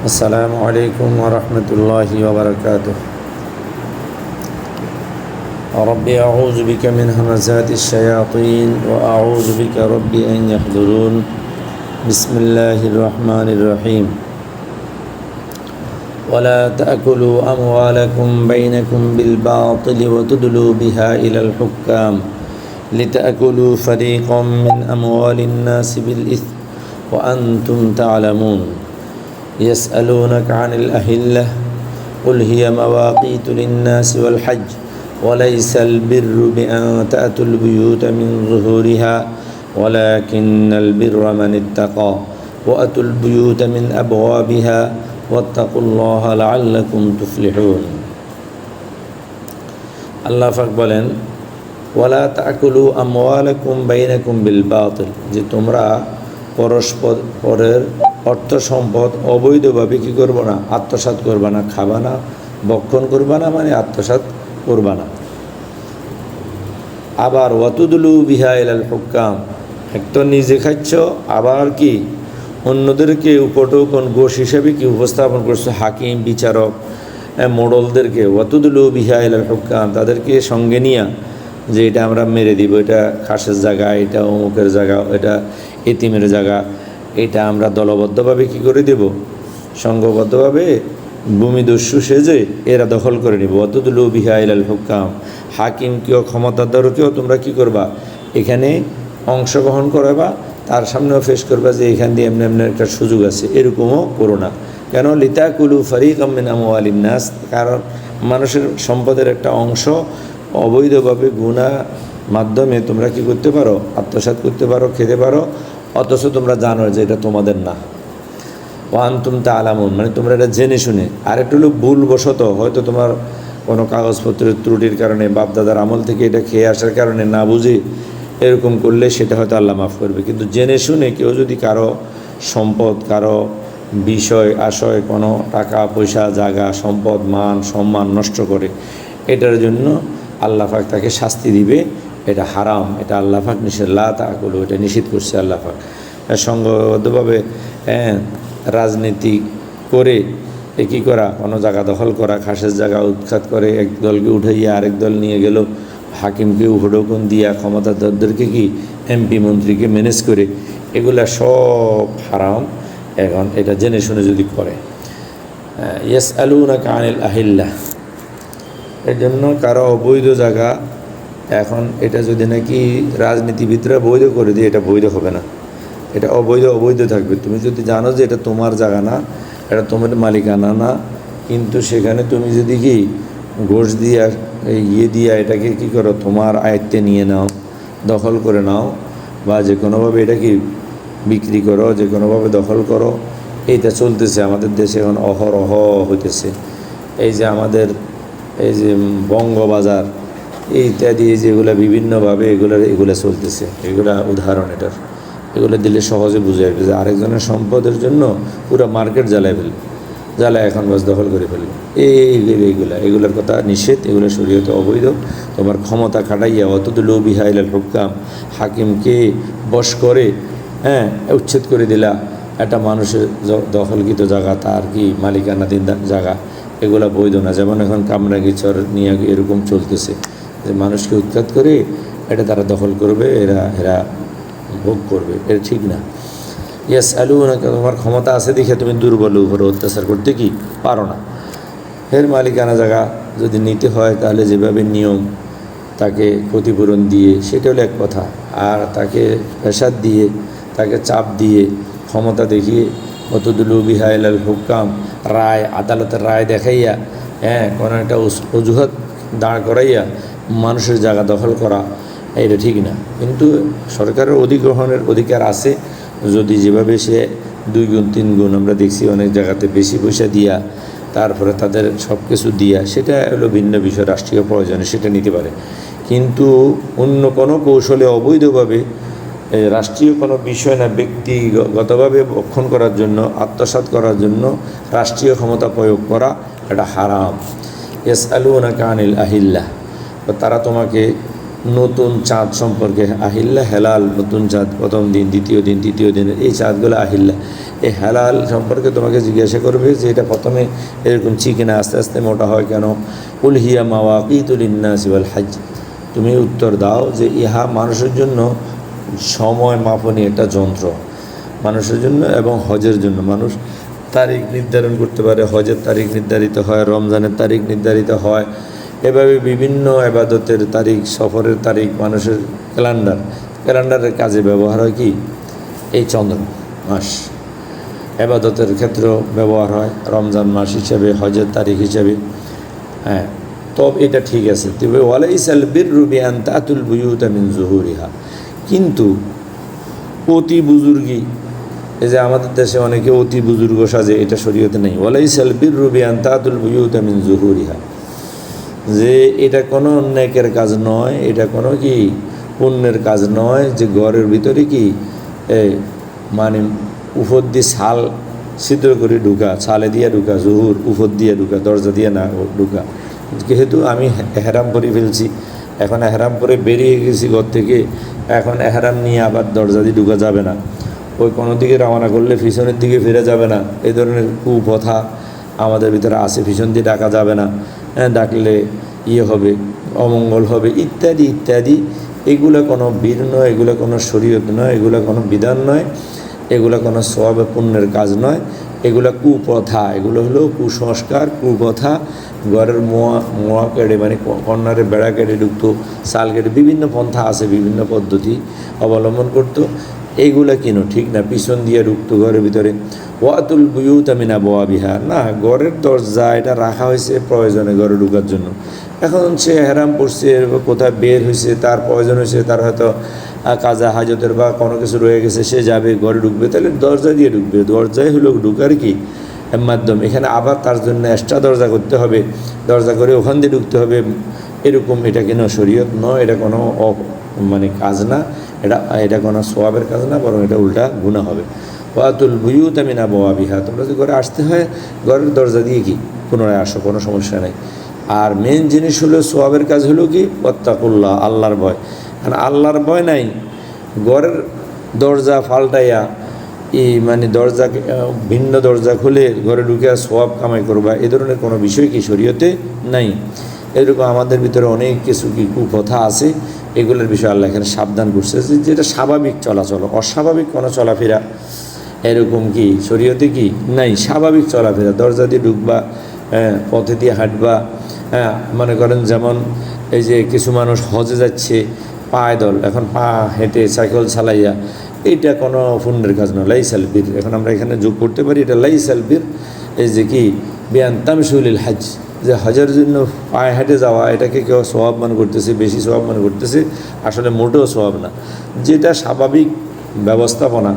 السلام عليكم ورحمة الله وبركاته. ربي أعوذ بك من همزات الشياطين وأعوذ بك ربي أن يحضرون. بسم الله الرحمن الرحيم. ولا تأكلوا أموالكم بينكم بالباطل وتدلوا بها إلى الحكام لتأكلوا فريقا من أموال الناس بالإثم وأنتم تعلمون. يسألونك عن الأهلة قل هي مواقيت للناس والحج وليس البر بأن تأتوا البيوت من ظهورها ولكن البر من اتقى وأتوا البيوت من أبوابها واتقوا الله لعلكم تفلحون. আল্লাহ পাক বলেন ওয়ালা তাকুলু আমওয়ালাকুম বাইনাকুম বিল বাতিল, যে তোমরা পরস্পরের অর্থ সম্পদ অবৈধভাবে কী করবো না, আত্মসাৎ করবা না, খাবা না, ভক্ষণ করবা না, মানে আত্মসাৎ করবা না। আবার ওয়াতুদুলু বিহা ইলাল হুক্কাম, এক তো নিজে খাচ্ছ, আবার কি অন্যদেরকে উপটোকন গোশ হিসেবে কি উপস্থাপন করছো, হাকিম, বিচারক, মোড়লদেরকে। ওয়াতুদুলু বিহা ইলাল হুক্কাম, তাদেরকে সঙ্গে নিয়া যে এটা আমরা মেরে দিব, এটা খাসের জায়গা, এটা অমুকের জায়গা, এটা এতিমের জায়গা, এটা আমরা দলবদ্ধভাবে কি করে দেব, সংঘবদ্ধভাবে ভূমিদস্যু সেজে এরা দখল করে নিব। ওয়াতুদুলু বিহা ইলাল হুক্কাম, হাকিমকেও ক্ষমতাধরকেও তোমরা কি করবা, এখানে অংশগ্রহণ করবা, তার সামনেও ফেস করবা যে এখান দিয়ে এমনি এমনি একটা সুযোগ আছে, এরকমও করো না। কেন? লিতাকুলু ফারিকাম মিন আমওয়ালিন নাস, কারণ মানুষের সম্পদের একটা অংশ অবৈধভাবে গুনাহ মাধ্যমে তোমরা কি করতে পারো, আত্মসাৎ করতে পারো, খেতে পারো, অথচ তোমরা জানো যে এটা তোমাদের না। ওয়ান্তুম তাআলামুন, মানে তোমরা এটা জেনে শুনে। আর একটু হলো ভুলবশত, হয়তো তোমার কোনো কাগজপত্রের ত্রুটির কারণে, বাপদাদার আমল থেকে এটা খেয়ে আসার কারণে না বুঝে এরকম করলে সেটা হয়তো আল্লাহ মাফ করবে। কিন্তু জেনে শুনে কেউ যদি কারো সম্পদ, কারো বিষয় আশয়, কোনো টাকা পয়সা, জায়গা, সম্পদ, মান সম্মান নষ্ট করে, এটার জন্য আল্লাহ পাক তাকে শাস্তি দিবে। এটা হারাম, এটা আল্লাহ পাক নিষেধ, লা তাকুলু, এটা নিষেধ করছে আল্লাহ পাক। সংঘবদ্ধভাবে রাজনীতি করে কী করা, কোনো জায়গা দখল করা, খাসের জায়গা উৎখাত করে এক দলকে উঠাইয়া আরেক দল নিয়ে গেল, হাকিমকে উপঢৌকন দিয়া, ক্ষমতাধরদেরকে কি এমপি মন্ত্রীকে ম্যানেজ করে, এগুলা সব হারাম। এখন এটা জেনে শুনে যদি করে। ইয়াসআলুনাকা আনিল আহিল্লাহ, এর জন্য কারো অবৈধ জায়গা, এখন এটা যদি নাকি রাজনীতিবিদরা বৈধ করে দিয়ে, এটা বৈধ হবে না, এটা অবৈধ থাকবে। তুমি যদি জানো যে এটা তোমার জায়গা না, এটা তোমার মালিকানা না, কিন্তু সেখানে তুমি যদি কি ঘোষ দিয়া দিয়া এটাকে কি করো, তোমার আয়ত্তে নিয়ে নাও, দখল করে নাও, বা যে কোনোভাবে এটা কি বিক্রি করো, যে কোনোভাবে দখল করো, এইটা চলতেছে আমাদের দেশে এখন অহরহ হইতেছে। এই যে আমাদের এই যে বঙ্গবাজার ইত্যাদি যেগুলো বিভিন্নভাবে এগুলো চলতেছে, এগুলা উদাহরণ এটার। এগুলো দিলে সহজে বুঝে আসবে যে আরেকজনের সম্পদের জন্য পুরো মার্কেট জ্বালায় এখন বাস দখল করে ফেললো। এগুলোর কথা নিষেধ, এগুলো শরীয়তে অবৈধ। তোমার ক্ষমতা খাটাইয়া ওয়াতুদুলু বিহা ইলাল হুক্কাম, হাকিমকে বশ করে উচ্ছেদ করে দিলা একটা মানুষের দখলকৃত জায়গা, তার কি মালিকানাধীন জায়গা, এগুলো বৈধ না। যেমন এখন কামরাগিচর নিয়ে এরকম চলতেছে যে মানুষকে উৎখাত করে এটা তারা দখল করবে, এরা ভোগ করবে, এটা ঠিক না। ইয়াসআলুনাকা, তোমার ক্ষমতা আছে দেখে তুমি দুর্বলের উপরে অত্যাচার করতে কি পারো না। এর মালিকানা জায়গা যদি নিতে হয় তাহলে যেভাবে নিয়ম, তাকে ক্ষতিপূরণ দিয়ে, সেটা হলো এক কথা। আর তাকে প্রেসার দিয়ে, তাকে চাপ দিয়ে, ক্ষমতা দেখিয়ে, ওয়াতুদুলু বিহা ইলাল হুক্কাম, রায়, আদালতের রায় দেখাইয়া, কোনো একটা অজুহাত দাঁড় করাইয়া মানুষের জায়গা দখল করা, এটা ঠিক না। কিন্তু সরকারের অধিগ্রহণের অধিকার আছে, যদি যেভাবে সে 2 গুণ 3 গুণ, আমরা দেখছি অনেক জায়গাতে বেশি পয়সা দিয়া, তারপরে তাদের সব কিছু দিয়া, সেটা হলো ভিন্ন বিষয়, রাষ্ট্রীয় প্রয়োজনে সেটা নিতে পারে। কিন্তু অন্য কোনো কৌশলে অবৈধভাবে রাষ্ট্রীয় কোনো বিষয় না, ব্যক্তিগতভাবে ভক্ষণ করার জন্য, আত্মসাৎ করার জন্য রাষ্ট্রীয় ক্ষমতা প্রয়োগ করা, এটা হারাম। ইয়াসআলুনাকা আনিল আহিল্লাহ, তারা তোমাকে নতুন চাঁদ সম্পর্কে আহিল্লা হেলাল, নতুন চাঁদ প্রথম দিন, দ্বিতীয় দিন, তৃতীয় দিনের এই চাঁদগুলো আহিল্লা। এই হেলাল সম্পর্কে তোমাকে জিজ্ঞাসা করবে যে এটা প্রথমে এরকম চিকেনা আস্তে আস্তে মোটা হয় কেন। উলহিয়া মাওয়াকিতুল লিন্নাসি ওয়াল হজ, তুমি উত্তর দাও যে ইহা মানুষের জন্য সময় মাপনী একটা যন্ত্র, মানুষের জন্য এবং হজের জন্য। মানুষ তারিখ নির্ধারণ করতে পারে, হজের তারিখ নির্ধারিত হয়, রমজানের তারিখ নির্ধারিত হয়, এভাবে বিভিন্ন আবাদতের তারিখ, সফরের তারিখ, মানুষের ক্যালেন্ডারের কাজে ব্যবহার হয় কি এই চন্দ্র মাস। আবাদতের ক্ষেত্রেও ব্যবহার হয় রমজান মাস হিসাবে, হজের তারিখ হিসাবে। হ্যাঁ, তবে এটা ঠিক আছে। তবে ওয়ালাইসাল বিররু বিআন তাতুল বুয়ুতা মিন যুহুরিহা, কিন্তু অতি বুজুর্গি, এই যে আমাদের দেশে অনেকে অতি বুজুর্গ সাজে, এটা শরীয়তে নেই। ওয়ালাইসাল বিররু বিআন তাতুল বুয়ুতা মিন যুহুরিহা, যে এটা কোনো নেকের কাজ নয়, এটা কোনো কি পুণ্যের কাজ নয় যে ঘরের ভিতরে কি মানে উপর দিয়ে ছাল ছিদ্র করে ঢুকা, ছালে দিয়ে ঢুকা, জুহুর উপর দিয়ে ঢুকা, দরজা দিয়ে না ঢুকা। যেহেতু আমি এহরাম পরে ফেলছি, এখন এহরাম পরে বেরিয়ে গেছি ঘর থেকে, এখন এহরাম নিয়ে আবার দরজা দিয়ে ঢুকা যাবে না, ওই কোনো দিকে রওনা করলে পিছনের দিকে ফিরে যাবে না, এই ধরনের কুপ্রথা আমাদের ভিতরে আছে। পিছন দিয়ে ডাকা যাবে না, ডাকলে হবে, অমঙ্গল হবে, ইত্যাদি ইত্যাদি। এগুলো কোনো বীর নয়, এগুলো কোনো শরীয়ত নয়, এগুলো কোনো বিধান নয়, এগুলো কোনো সওয়াবে পুণ্যের কাজ নয়, এগুলো কুপ্রথা, এগুলো হলো কুসংস্কার, কুপ্রথা। ঘরের মোয়া কেটে মানে কর্নারে বেড়া কেটে ঢুকতো, শাল কেটে, বিভিন্ন পন্থা আছে, বিভিন্ন পদ্ধতি অবলম্বন করতো। এইগুলা কিনো ঠিক না, পিছন দিয়ে ঢুকতো ঘরের ভিতরে। ওয়াতুল বুয়ুতা মিন আবওয়াবিহা, না, ঘরের দরজা এটা রাখা হয়েছে প্রয়োজনে ঘরে ঢুকার জন্য। এখন সে হেরাম পড়ছে, কোথায় বের হয়েছে, তার প্রয়োজন হয়েছে, তার হয়তো কাজা হাজতের বা কোনো কিছু রয়ে গেছে, সে যাবে ঘরে ঢুকবে, তাহলে দরজা দিয়ে ঢুকবে। দরজাই হলো ঢুকার কি মাধ্যম। এখানে আবার তার জন্য এক্সট্রা দরজা করতে হবে, দরজা করে ওখান দিয়ে ঢুকতে হবে, এরকম এটা কেন শরীয়ত নয়, এটা কোনো মানে কাজ না, এটা কোনো সওয়াবের কাজ না, বরং এটা উল্টা গুনাহ হবে। ওয়াতুল বুয়ুতা মিন আবওয়াবিহা, তোমরা যদি ঘরে আসতে হয় ঘরের দরজা দিয়ে কি পুনরায় আসো, কোনো সমস্যা নেই। আর মেন জিনিস হলো সওয়াবের কাজ হলো কি ওয়াত্তাকুল্লাহ, আল্লাহর ভয়। কারণ আল্লাহর ভয় নাই, ঘরের দরজা পাল্টাইয়া মানে দরজা ভিন্ন দরজা খুলে ঘরে ঢুকে সওয়াব কামাই করবা, এ ধরনের কোনো বিষয় কি শরীয়তে নাই। এরকম আমাদের ভিতরে অনেক কিছু কি কুপ্রথা আছে, এগুলোর বিষয়ে আল্লাহ এখানে সাবধান করছে যে যেটা স্বাভাবিক চলাচল, অস্বাভাবিক কোনো চলাফেরা এরকম কি শরীয়তে কি নাই। স্বাভাবিক চলাফেরা, দরজা দিয়ে ঢুকবা, পথে দিয়ে হাঁটবা। মনে করেন যেমন এই যে কিছু মানুষ হজে যাচ্ছে পায়দল, এখন পা হেঁটে সাইকেল চালাইয়া, এইটা কোনো পুণ্যের কাজ নয়, লাইসাল বীর। এখন আমরা এখানে যোগ করতে পারি এটা লাইসাল বীর, এই যে কি বিআন তামশুলিল হজ, যে হজের জন্য পায়ে হেঁটে যাওয়া, এটাকে কেউ সওয়াব মনে করতেছে, বেশি সওয়াব মনে করতেছে, আসলে মোটেও সওয়াব না। যেটা স্বাভাবিক ব্যবস্থাপনা,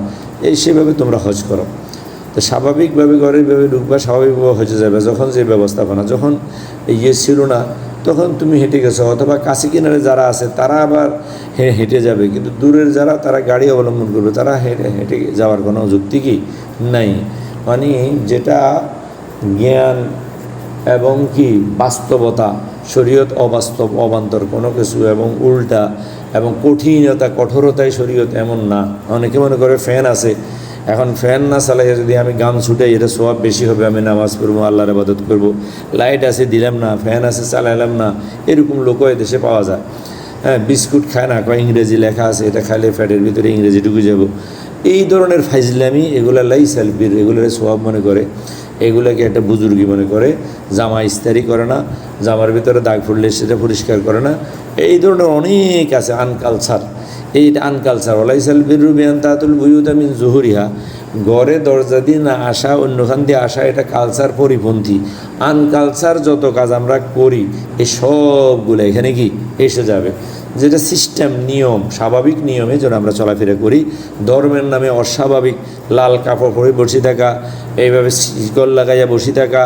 সেভাবে তোমরা হজ করো। তো স্বাভাবিকভাবে ঘরেরভাবে ঢুকবা, স্বাভাবিকভাবে হজে যাবে। যখন যে ব্যবস্থাপনা, যখন ছিল না তখন তুমি হেঁটে গেছো, অথবা কাছে কিনারে যারা আছে তারা আবার হেঁটে যাবে, কিন্তু দূরের যারা তারা গাড়ি অবলম্বন করবে, তারা হেঁটে যাওয়ার কোনো যুক্তি কি নাই। মানে যেটা জ্ঞান এবং কি বাস্তবতা, শরীয়ত অবাস্তব, অবান্তর কোনো কিছু এবং উল্টা এবং কঠিনতা, কঠোরতায় শরীয়ত এমন না। অনেকে মনে করে ফ্যান আছে, এখন ফ্যান না চালাইয়া যদি আমি গান ছুটাই, এটা সওয়াব বেশি হবে, আমি নামাজ পড়বো, আল্লাহর ইবাদত করবো। লাইট আছে দিলাম না, ফ্যান আছে চালাইলাম না, এরকম লোকও দেশে পাওয়া যায়। বিস্কুট খায় না, কয় ইংরেজি লেখা আছে, এটা খাইলে ফ্যাটের ভিতরে ইংরেজি ঢুকে যাব। এই ধরনের ফাইজলামি, এগুলা লাইসাল বীর, এগুলোর সওয়াব মনে করে, এগুলোকে একটা বুজুর্গি মনে করে। জামা ইস্তারি করে না, জামার ভিতরে দাগ ফুললে সেটা পরিষ্কার করে না, এই ধরনের অনেক আছে আনকালচার। এই আনকালচার ওলাইসাল বিররু বিআন তাতুল বুয়ুতা মিন যুহুরিহা, ঘরে দরজা দিয়ে না আসা, অন্যখান দিয়ে আসা, এটা কালচার পরিপন্থী। আনকালচার যত কাজ আমরা করি, এই সবগুলো এখানে কি এসে যাবে। যেটা সিস্টেম, নিয়ম, স্বাভাবিক নিয়মে যেন আমরা চলাফেরা করি। ধর্মের নামে অস্বাভাবিক লাল কাপড় পরে বসে থাকা, এইভাবে শিকল লাগাইয়া বসে থাকা,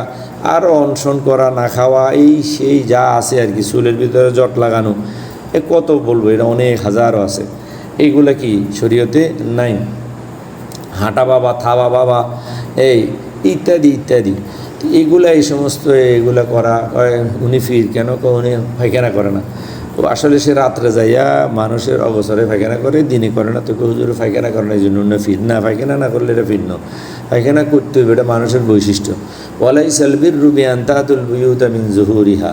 আরও অনশন করা, না খাওয়া, এই সেই যা আছে আর কি, চুলের ভিতরে জট লাগানো, কত বলবো, এটা অনেক হাজারও আছে। এইগুলা কি শরীয়তে নাই। হাঁটা বাবা, থাবা বাবা, এই ইত্যাদি ইত্যাদি, এইগুলা, এই সমস্ত এগুলা করা। উনি ফির কেন, উনি পায়খানা করে না, ও আসলে সে রাত্রে যাইয়া মানুষের অবসরে পায়খানা করে, দিনে করে না। তোকে হুজুরে পায়খানা করে না, এই জন্য ফির না, পায়খানা না করলে এটা ভিন্ন, পায়খানা করতে হবে, এটা মানুষের বৈশিষ্ট্য। ওয়ালাইসাল বিররু বিআন বুয়ুতা মিন যুহুরিহা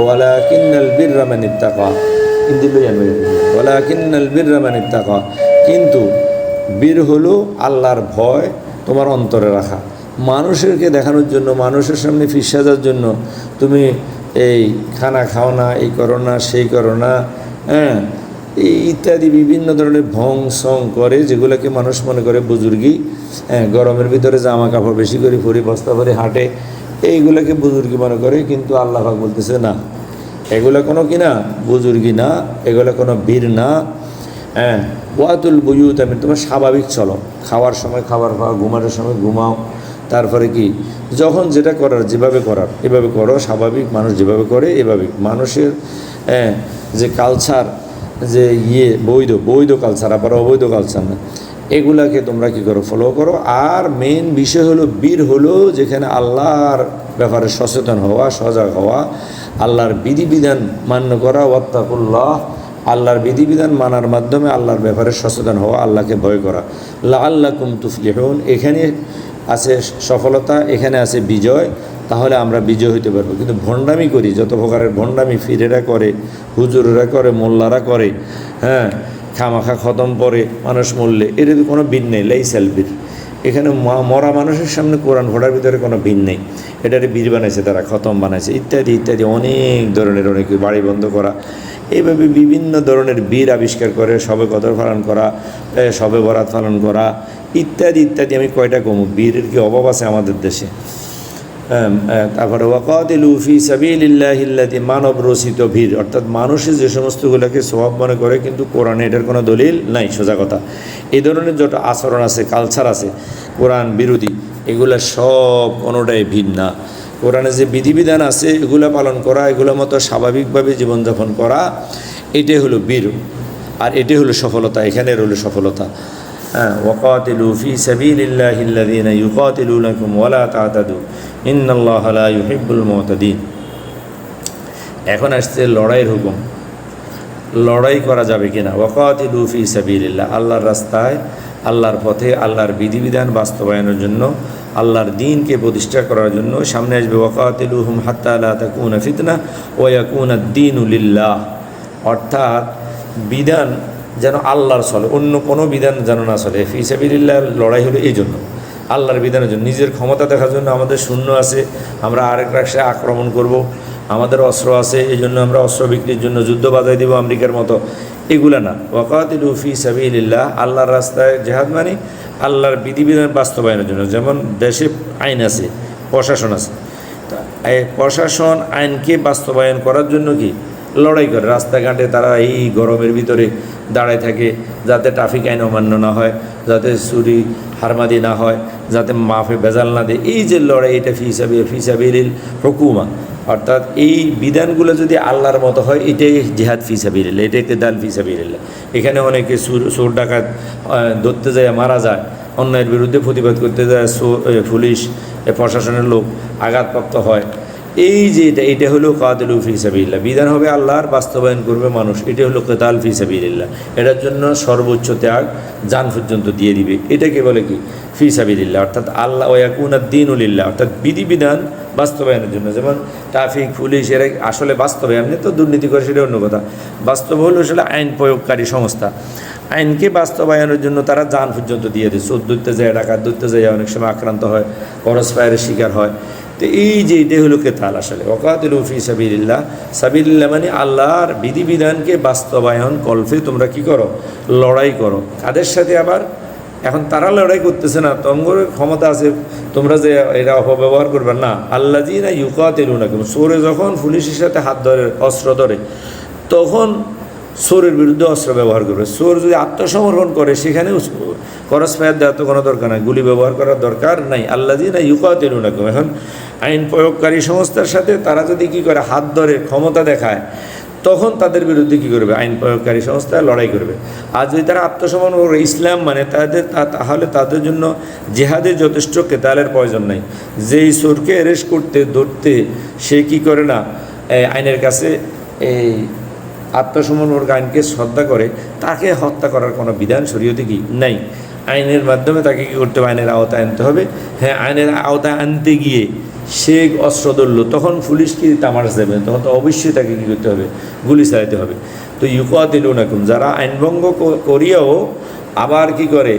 ওয়ালাকিন্নাল বিররা মান ইত্তাকা। ওয়ালাকিন্নাল বিররা মান ইত্তাকা, কিন্তু বীর হলো আল্লাহর ভয় তোমার অন্তরে রাখা। মানুষেরকে দেখানোর জন্য, মানুষের সামনে ফিস সাজার জন্য তুমি এই খানা খাও না, এই করো না, সেই করো না, হ্যাঁ, এই ইত্যাদি বিভিন্ন ধরনের ভং সং করে, যেগুলোকে মানুষ মনে করে বুজুর্গি। হ্যাঁ, গরমের ভিতরে জামা কাপড় বেশি করে পরি, বস্তা ভরে হাঁটে, এইগুলোকে বুজুর্গি মনে করে। কিন্তু আল্লাহ পাক বলতেছে না, এগুলো কোনো কি না, বুজুর্গি না, এগুলো কোনো বীর না। হ্যাঁ, ওয়াতুল বুয়ুত, আমি তোমার স্বাভাবিক চলো, খাওয়ার সময় খাবার খাওয়া, ঘুমানোর সময় ঘুমাও, তারপরে কি যখন যেটা করার, যেভাবে করার এভাবে করো, স্বাভাবিক মানুষ যেভাবে করে এভাবে। মানুষের যে কালচার, যে বৈধ কালচার, আবার অবৈধ কালচার না, এগুলাকে তোমরা কি করো, ফলো করো। আর মেইন বিষয় হলো বীর হলো যেখানে আল্লাহর ব্যাপারে সচেতন হওয়া, সজাগ হওয়া, আল্লাহর বিধিবিধান মান্য করা, ওয়াত্তাকুল্লাহ, আল্লাহর বিধিবিধান মানার মাধ্যমে আল্লাহর ব্যাপারে সচেতন হওয়া, আল্লাহকে ভয় করা। লাআল্লাকুম তুফলিহুন, এখানে আছে সফলতা, এখানে আছে বিজয়। তাহলে আমরা বিজয় হইতে পারবো। কিন্তু ভণ্ডামি করি, যত প্রকারের ভণ্ডামি ফিরেরা করে, হুজুরেরা করে, মোল্লারা করে, হ্যাঁ, খামাখা খতম পরে মানুষ মরলে, এর কোনো ভিন নেই। লাইসাল বীর, এখানে মরা মানুষের সামনে কোরআন পড়ার ভিতরে কোনো ভিন নেই। এটারে বীর বানাইছে তারা, খতম বানাইছে, ইত্যাদি ইত্যাদি, অনেক ধরনের, অনেক বাড়ি বন্ধ করা, এইভাবে বিভিন্ন ধরনের বীর আবিষ্কার করে, শবে কদর পালন করা, শবে বরাত পালন করা, ইত্যাদি ইত্যাদি। আমি কয়টা কমু, বীরের কি অভাব আছে আমাদের দেশে। তারপরে ওয়াকাতিলু ফি সাবিলিল্লাহিল্লাযী, মানব রচিত বীর, অর্থাৎ মানুষের যে সমস্তগুলোকে সওয়াব মনে করে, কিন্তু কোরআনে এটার কোনো দলিল নাই, সোজা কথা। এই ধরনের যত আচরণ আছে, কালচার আছে কোরআন বিরোধী, এগুলা সব কোনোটাই ভিন্ন না। কোরআনে যে বিধিবিধান আছে এগুলো পালন করা, এগুলোর মতো স্বাভাবিকভাবে জীবনযাপন করা, এটাই হলো বীর, আর এটাই হলো সফলতা। এখানের হলো সফলতা। হ্যাঁ, ওয়াকাতিলু ফি সাবিলিল্লাহিল্লাযীনা ইউকাতিলুনাকুম ওয়ালা তা'তাদু ইন্নাল্লাহা লা ইউহিব্বুল মু'তাদিন। এখন আসছে লড়াইয়ের হুকুম। লড়াই করা যাবে কিনা? ওয়াকাতিলু ফি সাবিলিল্লাহ, আল্লাহর রাস্তায়, আল্লাহর পথে, আল্লাহর বিধিবিধান বাস্তবায়নের জন্য, আল্লাহর দ্বীনকে প্রতিষ্ঠা করার জন্য। সামনে আসবে ওয়াকাতিলুহুম হাত্তা লা তাকুনা ফিতনা ওয়া ইয়াকুনা আদ-দীনু লিল্লাহ, অর্থাৎ বিধান যেন আল্লাহর চলে, অন্য কোনো বিধান যেন না চলে। ফি সাবিলিল্লাহর লড়াই হলো এই জন্য, আল্লাহর বিধানের জন্য। নিজের ক্ষমতা দেখার জন্য আমাদের শূন্য আছে, আমরা আরেক রাষ্ট্রে আক্রমণ করব, আমাদের অস্ত্র আছে, এই জন্য আমরা অস্ত্র বিক্রির জন্য যুদ্ধ বাজাই দেবো আমেরিকার মতো, এগুলো না। ওয়াকাতিলু ফি সাবিলিল্লাহ, আল্লাহর রাস্তায় জেহাদ মানে আল্লাহর বিধিবিধান বাস্তবায়নের জন্য। যেমন দেশে আইন আছে, প্রশাসন আছে, এই প্রশাসন আইনকে বাস্তবায়ন করার জন্য কি লড়াই করে। রাস্তাঘাটে তারা এই গরমের ভিতরে দাঁড়ায় থাকে, যাতে ট্রাফিক আইন অমান্য না হয়, যাতে চুরি হারমাদি না হয়, যাতে মাফে ভেজাল না দেয়। এই যে লড়াই, এটা ফি সাবিলিল হুকুমা, অর্থাৎ এই বিধানগুলো যদি আল্লাহর মতো হয়, এটাই জিহাদ ফি সাবিলিল্লাহ, এটাই কিতাল ফি সাবিলিল্লাহ। এখানে অনেকে চোর ডাকাত ধরতে যায়, মারা যায়, অন্যায়ের বিরুদ্ধে প্রতিবাদ করতে যায়, পুলিশ প্রশাসনের লোক আঘাতপ্রাপ্ত হয়। এই যে এটা হলো কাতিলু ফি সাবিলিল্লাহ, বিধান হবে আল্লাহর, বাস্তবায়ন করবে মানুষ, এটা হলো কিতাল ফি সাবিলিল্লাহ। এটার জন্য সর্বোচ্চ ত্যাগ, জান পর্যন্ত দিয়ে দিবে। এটাকে বলে কি ফি সাবিলিল্লাহ, অর্থাৎ আল্লাহ ওয়া ইয়াকুনা আদ-দীনু লিল্লাহ, অর্থাৎ বিধিবিধান বাস্তবায়নের জন্য। যেমন ট্রাফিক পুলিশ এরা আসলে বাস্তবে, এমনি তো দুর্নীতি করে, সেটা অন্য কথা। বাস্তব হলো আসলে আইন প্রয়োগকারী সংস্থা, আইনকে বাস্তবায়নের জন্য তারা জান পর্যন্ত দিয়ে দেয়। চোর ধরতে যায়, ডাকাত ধরতে যায়, অনেক সময় আক্রান্ত হয়, করস ফায়ারের শিকার হয়। তো এই যে এটাই হলো কেতাল আসলে। ওয়াকাতিলু ফি সাবিলিল্লাহ, সাবিলিল্লাহ মানে আল্লাহর বিধিবিধানকে বাস্তবায়ন কল্পে তোমরা কি করো, লড়াই করো। কাদের সাথে? আবার এখন তারা লড়াই করতেছে না, তোমার ক্ষমতা আছে, তোমরা যে এরা অপব্যবহার করবে না। আল্লাযীনা ইউকাতিলুনাকুম, চোরে যখন পুলিশের সাথে হাত ধরে, অস্ত্র ধরে, তখন চোরের বিরুদ্ধে অস্ত্র ব্যবহার করবে। চোর যদি আত্মসমর্পণ করে, সেখানেও করস ফায়ার দেওয়ার তো কোনো দরকার নাই, গুলি ব্যবহার করার দরকার নাই। আল্লাযীনা ইউকাতিলুনাকুম, এখন আইন প্রয়োগকারী সংস্থার সাথে তারা যদি কী করে, হাত ধরে, ক্ষমতা দেখায়, তখন তাদের বিরুদ্ধে কী করবে? আইন প্রয়োগকারী সংস্থা লড়াই করবে। আর যদি তারা আত্মসমর্পণ করে ইসলাম মানে তাহলে তাদের জন্য জেহাদের যথেষ্ট কেতালের প্রয়োজন নাই। যেই চোরকে অ্যারেস্ট করতে, ধরতে, সে কী করে না, আইনের কাছে এই আত্মসমর্পণমূলক আইনকে শ্রদ্ধা করে তাকে হত্যা করার কোনো বিধান শরীয়তে কি নাই। আইনের মাধ্যমে তাকে কী করতে হবে, আইনের আওতায় আনতে হবে। হ্যাঁ, আইনের আওতায় আনতে গিয়ে সে অস্ত্র ধরল, তখন পুলিশ কি তামাশ দেবে? তখন তো অবশ্যই তাকে কী করতে হবে, গুলি চালাতে হবে। তো ইউকাতিলুনাকুম, যারা আইনভঙ্গ করিয়াও আবার কি করে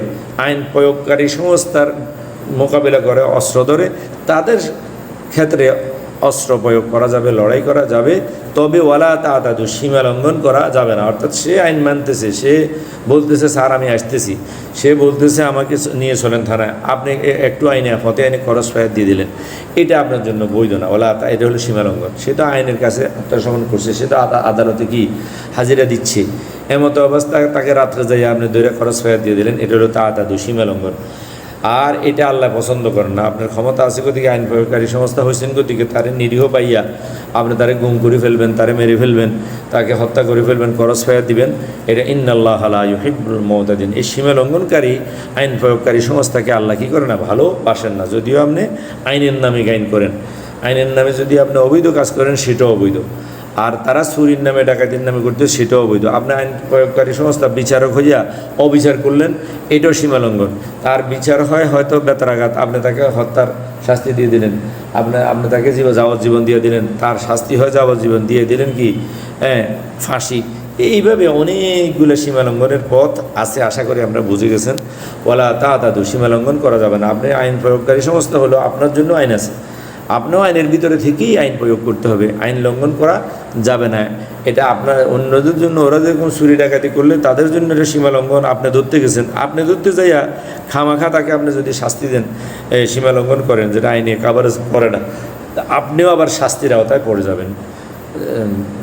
আইন প্রয়োগকারী সংস্থার মোকাবিলা করে, অস্ত্র ধরে, তাদের ক্ষেত্রে অস্ত্র প্রয়োগ করা যাবে, লড়াই করা যাবে। তবে ওয়ালা তাতাদু, সীমা লঙ্ঘন করা যাবে না। অর্থাৎ সে আইন মানতেছে, সে বলতেছে স্যার আমি আসতেছি, সে বলতেছে আমাকে নিয়ে চলেন থানায়, আপনি একটু আইনে ফতে আইনে খরচ ফায়াত দিয়ে দিলেন, এটা আপনার জন্য বৈধ না। ওয়ালা তা, এটা হলো সীমা লঙ্ঘন। সে তো আইনের কাছে আত্মসমর্পণ করছে, সে তো আদালতে কি হাজিরা দিচ্ছে, এমতো অবস্থায় তাকে রাত্রে যাইয়া আপনি ধরে খরচ ফায়াত দিয়ে দিলেন, এটা হলো তাতাদু, সীমা লঙ্ঘন। আর এটা আল্লাহ পছন্দ করেন না। আপনার ক্ষমতা আছে গতিকে, আইন প্রয়োগকারী সংস্থা হয়েছেন গতিকে, তারে নিরীহ পাইয়া আপনি তারে গুম করে ফেলবেন, তারে মেরে ফেলবেন, তাকে হত্যা করে ফেলবেন, খরচ ফায়াত দিবেন, এটা ইন্নাল্লাহ লা ইউহিব্বুল মুতাদিন। এই সীমা লঙ্ঘনকারী আইন প্রয়োগকারী সংস্থাকে আল্লাহ কী করে না, ভালোবাসেন না। যদিও আপনি আইনের নামে আইন করেন, আইনের নামে যদি আপনি অবৈধ কাজ করেন সেটাও অবৈধ, আর তারা চুরির নামে ডাকাতির নামে করতে সেটাও অবৈধ। আপনি আইন প্রয়োগকারী সংস্থা বিচারক হইয়া অবিচার করলেন, এটাও সীমালঙ্ঘন। তার বিচার হয় হয়তো বেতরাঘাত, আপনি তাকে হত্যার শাস্তি দিয়ে দিলেন, আপনি তাকে যাবজ্জীবন দিয়ে দিলেন, তার শাস্তি হয় যাবজ্জীবন দিয়ে দিলেন কি, হ্যাঁ, ফাঁসি। এইভাবে অনেকগুলো সীমালঙ্ঘনের পথ আছে, আশা করি আমরা বুঝে গেছেন। ওয়ালা তাতাদু, সীমালঙ্ঘন করা যাবে না। আপনি আইন প্রয়োগকারী সংস্থা হলো, আপনার জন্য আইন আছে, আপনিও আইনের ভিতরে থেকেই আইন প্রয়োগ করতে হবে, আইন লঙ্ঘন করা যাবে না। এটা আপনার অন্যদের জন্য, ওরা যেরকম চুরি ডাকাতি করলে তাদের জন্য এটা সীমা লঙ্ঘন, আপনি ধরতে গেছেন, আপনি ধরতে যাইয়া খামাখা তাকে আপনি যদি শাস্তি দেন, সীমা লঙ্ঘন করেন, যেটা আইনে কাভারেজ করে না, আপনিও আবার শাস্তির আওতায় পড়ে যাবেন।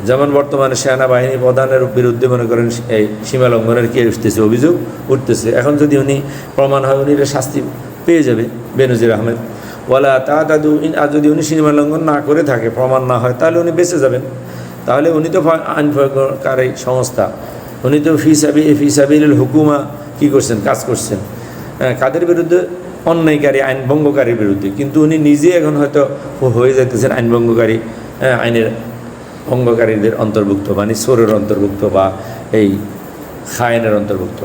যেমন বর্তমানে সেনাবাহিনী প্রধানের বিরুদ্ধে মনে করেন এই সীমা লঙ্ঘনের কি উঠতেছে, অভিযোগ উঠতেছে। এখন যদি উনি প্রমাণ হয়, উনি শাস্তি পেয়ে যাবে, বেনজির আহমেদ। ওয়ালা তাতাদু, আর যদি উনি সীমা লঙ্ঘন না করে থাকে, প্রমাণ না হয়, তাহলে উনি বেঁচে যাবেন। তাহলে উনি তো আইন প্রয়োগকারী সংস্থা, উনি তো ফি সাবিলিল হুকুমা কী করছেন, কাজ করছেন। কাদের বিরুদ্ধে? অন্যায়কারী, আইন ভঙ্গকারীর বিরুদ্ধে। কিন্তু উনি নিজে এখন হয়তো হয়ে যাইতেছেন আইন ভঙ্গকারী, আইনের ভঙ্গকারীদের অন্তর্ভুক্ত, মানে চোরের অন্তর্ভুক্ত বা এই খায়েনের অন্তর্ভুক্ত।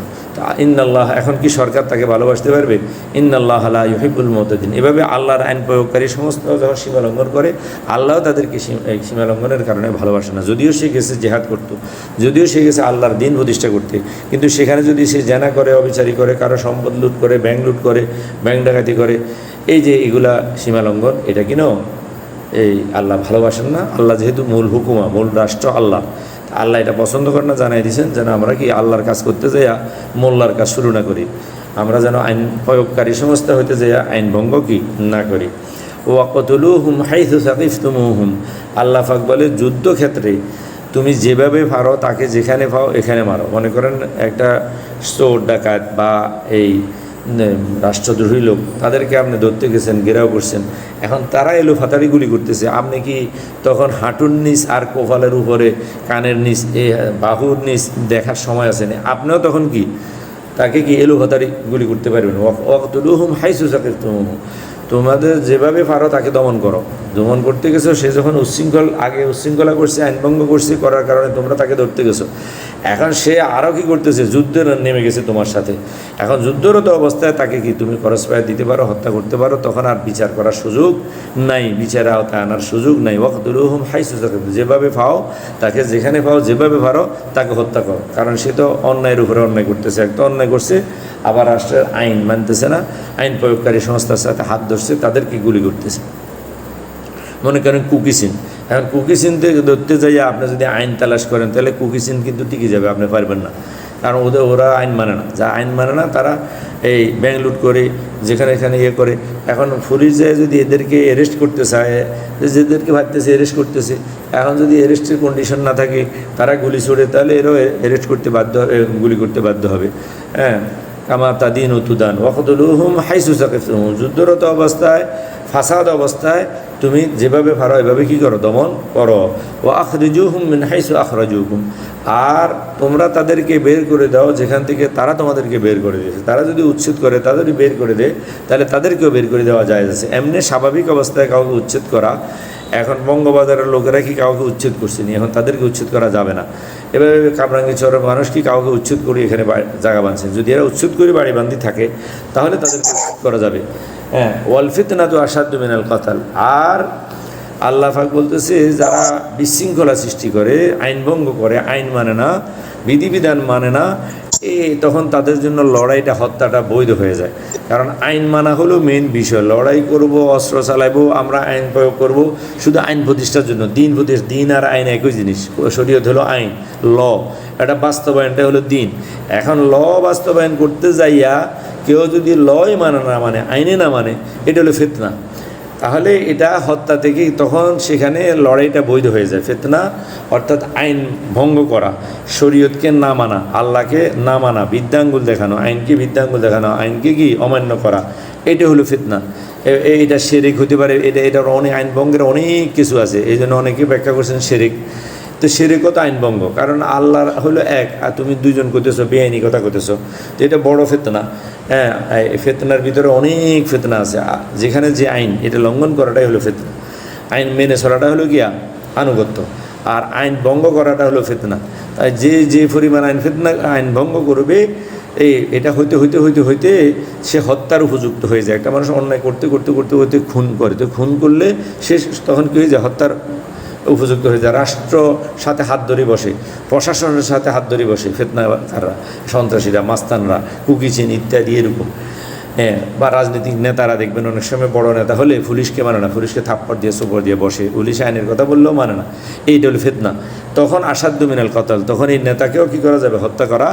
ইন্নাল্লাহ, এখন কি সরকার তাকে ভালোবাসতে পারবে? ইন্নাল্লাহ লা ইউহিব্বুল মুতাদিন। এভাবে আল্লাহর আইন প্রয়োগকারী সমস্ত যখন সীমা লঙ্ঘন করে, আল্লাহ তাদেরকে এই সীমা লঙ্ঘনের কারণে ভালোবাসে না। যদিও সে গেছে জেহাদ করত, যদিও সে গেছে আল্লাহর দিন প্রতিষ্ঠা করতে, কিন্তু সেখানে যদি সে জেনা করে, অবিচারী করে, কারো সম্পদ লুট করে, ব্যাংক লুট করে, ব্যাংক ডাকাতি করে, এই যে এগুলা সীমা লঙ্ঘন, এটা কিনো এই আল্লাহ ভালোবাসেন না। আল্লাহ যেহেতু মূল হুকুমা, মূল রাষ্ট্র আল্লাহ, আল্লাহ এটা পছন্দ করেন না, জানাই দিয়েছেন যেন আমরা কি আল্লাহর কাজ করতে যাইয়া মোল্লার কাজ শুরু না করি, আমরা যেন আইন প্রয়োগকারী সংস্থা হইতে যাইয়া আইন ভঙ্গ কি না করি। ওয়াকতুলুহুম হাইথু সাকিফতুমুহুম, আল্লাহ পাক বলে যুদ্ধক্ষেত্রে তুমি যেভাবে পারো তাকে যেখানে পাও এখানে মারো। মনে করেন একটা চোর ডাকাত বা এই রাষ্ট্রদ্রোহী লোক, তাদেরকে আপনি ধরতে গেছেন, ঘেরাও করছেন, এখন তারা এলো ফাতারি গুলি করতেছে, আপনি কি তখন হাঁটুর নিচ আর কপালের উপরে, কানের নিচ, বাহুর নিচ দেখার সময় আছে না? আপনিও তখন কি তাকে কি এলো ফাতারি গুলি করতে পারবেন? ওয়াকতুলুহুম হাইসু সাকিফতুমুহুম, তোমাদের যেভাবে পারো তাকে দমন করো। দমন করতে গেছো, সে যখন আগে উচ্ছৃঙ্খলা করছে, আইনভঙ্গ করছে, করার কারণে তোমরা তাকে ধরতে গেছো। এখন সে আরও কী করতেছে, যুদ্ধে নেমে গেছে তোমার সাথে। এখন যুদ্ধরত অবস্থায় তাকে কি তুমি খরচ পায় দিতে পারো, হত্যা করতে পারো, তখন আর বিচার করার সুযোগ নাই, বিচারে আওতায় আনার সুযোগ নাই। ওয়াকতুলুহুম হাইসু সাকিফতুমুহুম, যেভাবে পাও তাকে, যেখানে পাও, যেভাবে পারো তাকে হত্যা করো। কারণ সে তো অন্যায়ের উপরে অন্যায় করতেছে, একটা অন্যায় করছে, আবার রাষ্ট্রের আইন মানতেছে না, আইন প্রয়োগকারী সংস্থার সাথে হাত ধরছে, তাদেরকে গুলি করতেছে। মনে করেন কুকিসিন, এখন কুকিসিন থেকে ধরতে যাইয়া আপনি যদি আইন তালাশ করেন, তাহলে কুকিসিন কিন্তু টিকে যাবে, আপনি পারবেন না। কারণ ওরা আইন মানে না, যা আইন মানে না তারা এই ব্যাংক লুট করে, যেখানে এখানে ইয়ে করে। এখন পুলিশ যায় যদি এদেরকে অ্যারেস্ট করতে চায়, যেদেরকে ভাবতেছে অ্যারেস্ট করতেছে, এখন যদি অ্যারেস্টের কন্ডিশন না থাকে, তারা গুলি ছোড়ে, তাহলে এরাও অ্যারেস্ট করতে বাধ্য হবে, গুলি করতে বাধ্য হবে। হ্যাঁ, কামা তাদিন উতুদান ওয়াকতুলুহুম হাইসু সাকিফতুমুহুম, যুদ্ধরত অবস্থায়, ফাসাদ অবস্থায় তুমি যেভাবে পারো এভাবে কী করো, দমন করো। ও আখরিজুহুম মিন হাইসু আখরাজুকুম, আর তোমরা তাদেরকে বের করে দাও যেখান থেকে তারা তোমাদেরকে বের করে দিয়েছে। তারা যদি উচ্ছেদ করে, তাদেরই বের করে দেয়, তাহলে তাদেরকেও বের করে দেওয়া যায় আছে। এমনি স্বাভাবিক অবস্থায় কাউকে উচ্ছেদ করা, এখন বঙ্গবাজারের লোকেরা কি কাউকে উচ্ছেদ করছে নি, এখন তাদেরকে উচ্ছেদ করা যাবে না। এভাবে কামরাঙ্গি চরের মানুষ কি কাউকে উচ্ছেদ করে এখানে জায়গা বাঁধছে, যদি এরা উচ্ছেদ করে বাড়ি বান্ধি থাকে তাহলে তাদেরকে করা যাবে। হ্যাঁ, ওয়াল ফিতনাতু আশাদ্দু মিনাল কাতাল। আর আল্লাহ পাক বলতেছে যারা বিশৃঙ্খলা সৃষ্টি করে, আইন ভঙ্গ করে, আইন মানে না, বিধিবিধান মানে না, তখন তাদের জন্য লড়াইটা, হত্যাটা বৈধ হয়ে যায়। কারণ আইন মানা হলো মেইন বিষয়। লড়াই করব, অস্ত্র চালাইবো, আমরা আইন প্রয়োগ করব শুধু আইন প্রতিষ্ঠার জন্য। দিন আর আইন একই জিনিস। শরীয়ত হলো আইন, ল, এটা বাস্তবায়নটা হলো দিন। এখন ল বাস্তবায়ন করতে যাইয়া কেউ যদি লই মানে না মানে, আইনে না মানে, এটা হলো ফিতনা। তাহলে এটা হত্যা থেকেই তখন সেখানে লড়াইটা বৈধ হয়ে যায়। ফিতনা অর্থাৎ আইন ভঙ্গ করা, শরীয়তকে না মানা, আল্লাহকে না মানা, বৃদ্ধাঙ্গুল দেখানো, আইনকে বৃদ্ধাঙ্গুল দেখানো, আইনকে কি অমান্য করা, এটা হলো ফিতনা। এটা শিরক হতে পারে। এটার অনেক আইন ভঙ্গের অনেক কিছু আছে, এই জন্য অনেকে ব্যাখ্যা করছেন শিরক। তো শিরকও তো আইন ভঙ্গ, কারণ আল্লাহ হলো এক আর তুমি দুইজন করতেছো, বেআইনি কথা করতেছো, তো এটা বড় ফিতনা। হ্যাঁ, এই ফিতনার ভিতরে অনেক ফিতনা আছে। যেখানে যে আইন, এটা লঙ্ঘন করাটাই হলো ফিতনা। আইন মেনে চলাটা হলো গিয়া আনুগত্য, আর আইন ভঙ্গ করাটা হলো ফিতনা। তাই যে পরিমাণ আইন ভঙ্গ করবে, এটা হইতে হইতে হইতে হইতে সে হত্যার উপযুক্ত হয়ে যায়। একটা মানুষ অন্যায় করতে করতে করতে করতে খুন করে, তো খুন করলে সে তখন কী হয়ে যায়, হত্যার উপযুক্ত হয়ে যায়। রাষ্ট্র সাথে হাত ধরে বসে, প্রশাসনের সাথে হাত ধরে বসে ফিতনাকাররা, সন্ত্রাসীরা, মাস্তানরা, কুকিচিন ইত্যাদি এরকম। হ্যাঁ, বা রাজনৈতিক নেতারা দেখবেন অনেক সময় বড় নেতা হলে পুলিশকে মানে না, পুলিশকে থাপ্পড় দিয়ে সোপড় দিয়ে বসে, পুলিশ আইনের কথা বললেও মানে না, এইটা হলো ফিতনা। তখন আসাদ্দু মিনাল কতল, তখন এই নেতাকেও কী করা যাবে, হত্যা করা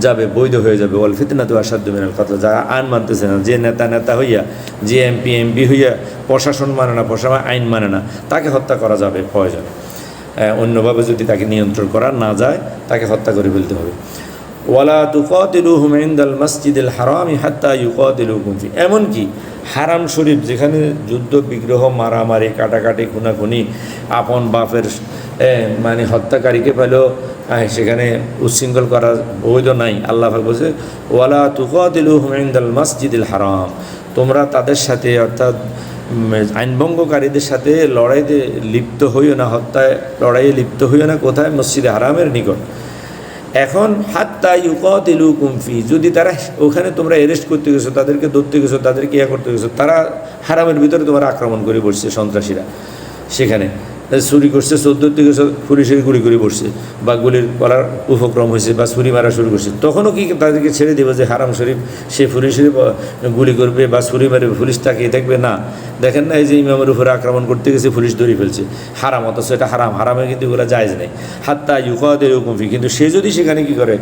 যাবে, বৈধ হয়ে যাবে। ওয়াল ফিতনাতু আসাদ্দু মিনাল কতল। যারা আইন মানতেছে না, যে নেতা হইয়া, যে এমপি হইয়া প্রশাসন মানে না, প্রশাসন আইন মানে না, তাকে হত্যা করা যাবে প্রয়োজনে। অন্যভাবে যদি তাকে নিয়ন্ত্রণ করা না যায়, তাকে হত্যা করে ফেলতে হবে। ওয়ালা তুকাতিলুহুম ইনদাল মাসজিদিল হারামি হাত্তা ইউকাতিলুকুম ফি। এমনকি হারাম শরীফ, যেখানে যুদ্ধ বিগ্রহ, মারামারি, কাটাকাটি, খুনাখুনি, আপন বাপের মানে হত্যাকারীকে পেলেও সেখানে উচ্ছৃঙ্খল করা বৈধ নাই। আল্লাহ পাক বলছে ওয়ালা তুকাতিলুহুম ইনদাল মাসজিদিল হারাম, তোমরা তাদের সাথে অর্থাৎ আইনভঙ্গকারীদের সাথে লড়াইতে লিপ্ত হইও না, হত্যায় লড়াইয়ে লিপ্ত হইও না। কোথায়? মসজিদে হারামের নিকট। এখন হাত্তা ইউকাতিলুকুম ফি, যদি তারা ওখানে তোমরা অ্যারেস্ট করতে গেছো, তাদেরকে ধরতে গেছো, তাদেরকে ইয়া করতে গেছো, তারা হারামের ভিতরে তোমার আক্রমণ করে বসছে, সন্ত্রাসীরা সেখানে চুরি করছে, 14 থেকে পুলিশের গুলি করে বসছে, বা গুলির করার উপক্রম হয়েছে, বা ছুরি মারা শুরু করছে, তখনও কি তাদেরকে ছেড়ে দেবে যে হারাম শরীফ সে পুলিশের গুলি করবে বা ছুরি মারবে, পুলিশ তাকিয়ে দেখবে না? দেখেন না, এই যে ইমামের উপরে আক্রমণ করতে গেছে, পুলিশ ধরে ফেলছে, হারাম, অথচ এটা হারাম। হারামে কিন্তু এগুলো জায়েজ নেই। হাত্তা ইউকাতিলুকুম ফি, কিন্তু সে যদি সেখানে কি করে,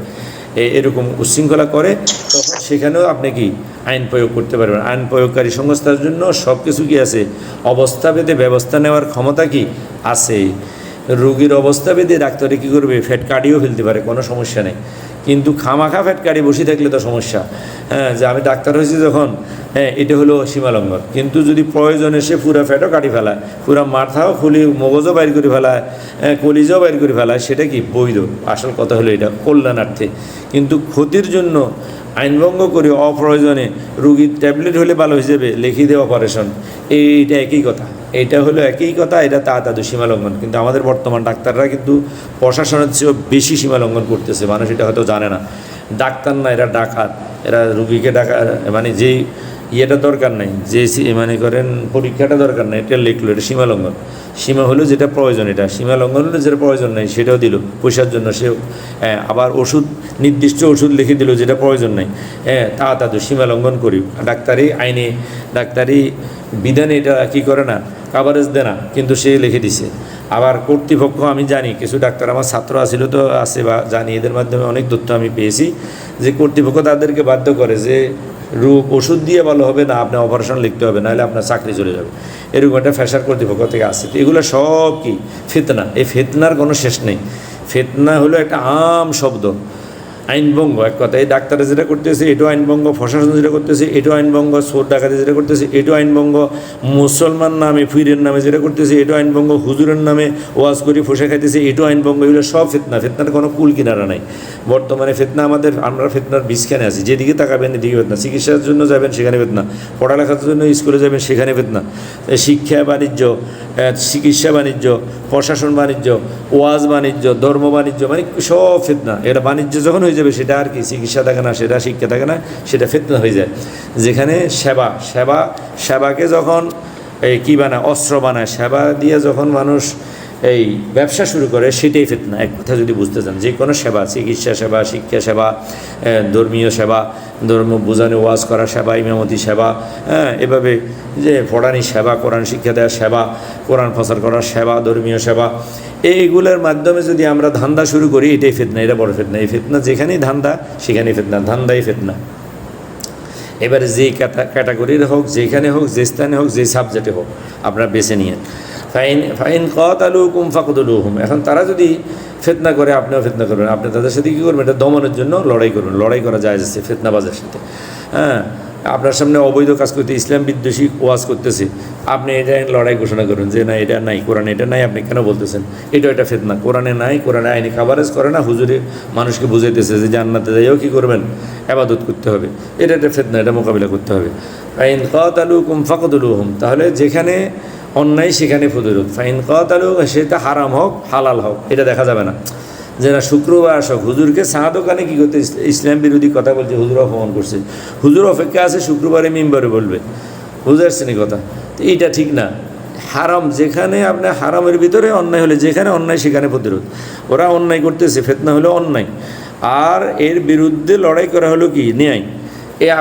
এরকম উচ্ছৃঙ্খলা করে, তখন সেখানেও আপনি কি আইন প্রয়োগ করতে পারবেন। আইন প্রয়োগকারী সংস্থার জন্য সব কিছু কি আছে, অবস্থাভেদে ব্যবস্থা নেওয়ার ক্ষমতা কি আছে। রোগীর অবস্থাভেদে ডাক্তারে কী করবে, ফ্যাট কাটিও ফেলতে পারে, কোনো সমস্যা নেই। কিন্তু খামাখা ফ্যাট কাটি বসে থাকলে তো সমস্যা। হ্যাঁ, যে আমি ডাক্তার হয়েছি যখন, হ্যাঁ, এটা হলো সীমালঙ্ঘন। কিন্তু যদি প্রয়োজনে সে পুরা ফ্যাটও কাটি ফেলায়, পুরা মাথাও খুলি, মগজও বাইর করে ফেলায়, কলিজাও বাইর করে ফেলায়, সেটা কি বৈধ। আসল কথা হলো এটা কল্যাণার্থে। কিন্তু ক্ষতির জন্য আইনভঙ্গ করে অপ্রয়োজনে রুগীর ট্যাবলেট হলে ভালো হয়ে যাবে, লিখে দেওয়া অপারেশন, এইটা একই কথা। এটা হলো একই কথা, এটা তাদের সীমালঙ্ঘন। কিন্তু আমাদের বর্তমান ডাক্তাররা কিন্তু প্রশাসনের চেয়েও বেশি সীমালঙ্ঘন করতেছে। মানুষ এটা হয়তো জানে না। ডাক্তার না, এরা ডাকাত। এরা রুগীকে মানে যেই ইয়েটা দরকার নাই, যে মানে করেন পরীক্ষাটা দরকার নাই, এটা লিখলো, এটা সীমালঙ্ঘন। সীমা হলো যেটা প্রয়োজন, এটা সীমালঙ্ঘন হলো যেটা প্রয়োজন নেই সেটাও দিল পয়সার জন্য। সে আবার ওষুধ, নির্দিষ্ট ওষুধ লিখে দিল যেটা প্রয়োজন নেই, তাদের সীমালঙ্ঘন করি। ডাক্তারি আইনে, ডাক্তারি বিধানে এটা কী করে না, কাভারেজ দেয় না, কিন্তু সে লিখে দিছে। আবার কর্তৃপক্ষ, আমি জানি কিছু ডাক্তার আমার ছাত্র আসিল তো আছে, বা জানি, এদের মাধ্যমে অনেক তথ্য আমি পেয়েছি, যে কর্তৃপক্ষ তাদেরকে বাধ্য করে যে ওষুধ দিয়ে ভালো হবে না, আপনার অপারেশন লিখতে হবে, নাহলে আপনার চাকরি চলে যাবে। এরকম একটা ফ্যাশার কর্তৃপক্ষ থেকে আসছে। তো এগুলো সব কি ফিতনা। এই ফিতনার কোনো শেষ নেই। ফিতনা হলো একটা আম শব্দ, আইনভঙ্গ। এক কথা, এই ডাক্তারে যেটা করতেছে এটাও আইনভঙ্গ, প্রশাসন যেটা করতেছে এটাও আইনভঙ্গ, চোর ডাকাতি যেটা করতেছে এটাও আইনভঙ্গ, মুসলমান নামে ফিরের নামে যেটা করতেছে এটাও আইনভঙ্গ, হুজুরের নামে ওয়াজ করে ফসে খাইতেছে এটাও আইনভঙ্গ। এগুলো সব ফিতনা। ফিতনার কোনো কুল কিনারা নাই বর্তমানে। ফিতনা আমরা ফিতনার বীজখানে আছি। যেদিকে তাকাবেন এদিকে ফিতনা। চিকিৎসার জন্য যাবেন সেখানে ফিতনা, পড়ালেখার জন্য স্কুলে যাবেন সেখানে ফিতনা, শিক্ষা বাণিজ্য, চিকিৎসা বাণিজ্য, প্রশাসন বাণিজ্য, ওয়াজ বাণিজ্য, ধর্ম বাণিজ্য, মানে সব ফিতনা। এটা বাণিজ্য যখন হয়ে যাবে সেটা আর কি চিকিৎসা থাকে না, সেটা শিক্ষা থাকে না, সেটা ফিতনা হয়ে যায়। যেখানে সেবাকে যখন কী বানায়, অস্ত্র বানায়, সেবা দিয়ে যখন মানুষ এই ব্যবসা শুরু করে, সেটাই ফিতনা। এক কথা যদি বুঝতে চান, যে কোনো সেবা, চিকিৎসা সেবা, শিক্ষা সেবা, ধর্মীয় সেবা, ধর্ম বোঝানো ওয়াজ করা সেবা, ইমামতি সেবা, এভাবে যে পড়ানি সেবা, কোরআন শিক্ষা দেওয়ার সেবা, কোরআন প্রচার করার সেবা, ধর্মীয় সেবা, এইগুলোর মাধ্যমে যদি আমরা ধান্দা শুরু করি, এটাই ফিতনা, এটা বড় ফিতনা। এই ফিতনা যেখানেই ধান্দা সেখানেই ফিতনা, ধান্দাই ফিতনা। এবারে যেই ক্যাটাগরির হোক, যেখানে হোক, যে স্থানে হোক, যে সাবজেক্টে হোক, আপনারা বেছে নিয়েন। ফাইন কাতালুকুম ফাকতুলুহুম। এখন তারা যদি ফিতনা করে, আপনিও ফিতনা করবেন। আপনি তাদের সাথে কী করবেন? এটা দমনের জন্য লড়াই করবেন। লড়াই করা যায় যাচ্ছে ফিতনাবাজের সাথে। আপনার সামনে অবৈধ কাজ করতে, ইসলাম বিদ্বেষী ওয়াজ করতেছে, আপনি এটা লড়াই ঘোষণা করুন যে না, এটা নাই, কোরআনে এটা নাই, আপনি কেন বলতেছেন? এটা একটা ফিতনা। কোরআনে নাই, কোরআনে আইনি কাভারেজ করে না, হুজুরে মানুষকে বুঝাইতেছে যে জান্নাতে যাইও কী করবেন? ইবাদত করতে হবে। এটা একটা ফিতনা, এটা মোকাবিলা করতে হবে। ফাইন কাতালুকুম ফাকতুলুহুম, তাহলে যেখানে অন্যায় সেখানে প্রতিরোধ। ফাইন কাতালু, সেটা হারাম হোক হালাল হোক, এটা দেখা যাবে না। যে না শুক্রবার আসক, হুজুরকে চা দোকানে কী করতে ইসলাম বিরোধী কথা বলছে, হুজুর অপমান করছে, হুজুর অপেক্ষা আছে শুক্রবারে মিম্বারে বলবে, বুঝাচ্ছেন কথা? তো এইটা ঠিক না। হারাম যেখানে, আপনার হারামের ভিতরে অন্যায় হলে, যেখানে অন্যায় সেখানে প্রতিরোধ। ওরা অন্যায় করতেছে, ফিতনা হলো অন্যায়, আর এর বিরুদ্ধে লড়াই করা হলো কি ন্যায়।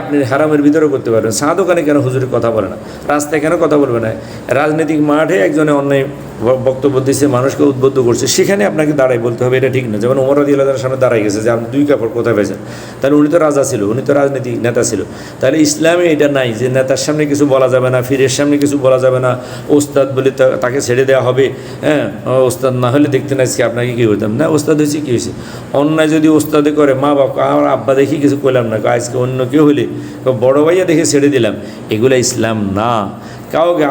আপনি হারামের ভিতরেও করতে পারবেন। চা দোকানে কেন হুজুরের কথা বলে না? রাস্তায় কেন কথা বলবে না? রাজনৈতিক মাঠে একজনে অন্যায় বক্তব্য দিচ্ছে, মানুষকে উদ্বুদ্ধ করছে, সেখানে আপনাকে দাঁড়াই বলতে হবে, এটা ঠিক না। যেমন ওমর রাদিয়াল্লাহু সামনে দাঁড়াই গেছে যে আপনি দুই কাপড় কোথায় পেয়েছেন, তাহলে উনি তো রাজা ছিল, উনি তো রাজনীতিক নেতা ছিল। তাহলে ইসলামে এটা নাই যে নেতার সামনে কিছু বলা যাবে না, ফিরের সামনে কিছু বলা যাবে না, ওস্তাদ বলে তাকে ছেড়ে দেওয়া হবে। ওস্তাদ না হলে দেখতে না আজকে আপনাকে কী করতাম না, ওস্তাদ হয়েছে কী হয়েছে? অন্যায় যদি ওস্তাদে করে, মা বাবা, আমার আব্বা দেখি কিছু করলাম না, আজকে অন্য কেউ হলে বড় ভাইয়া দেখে ছেড়ে দিলাম, এগুলো ইসলাম না। কাউকে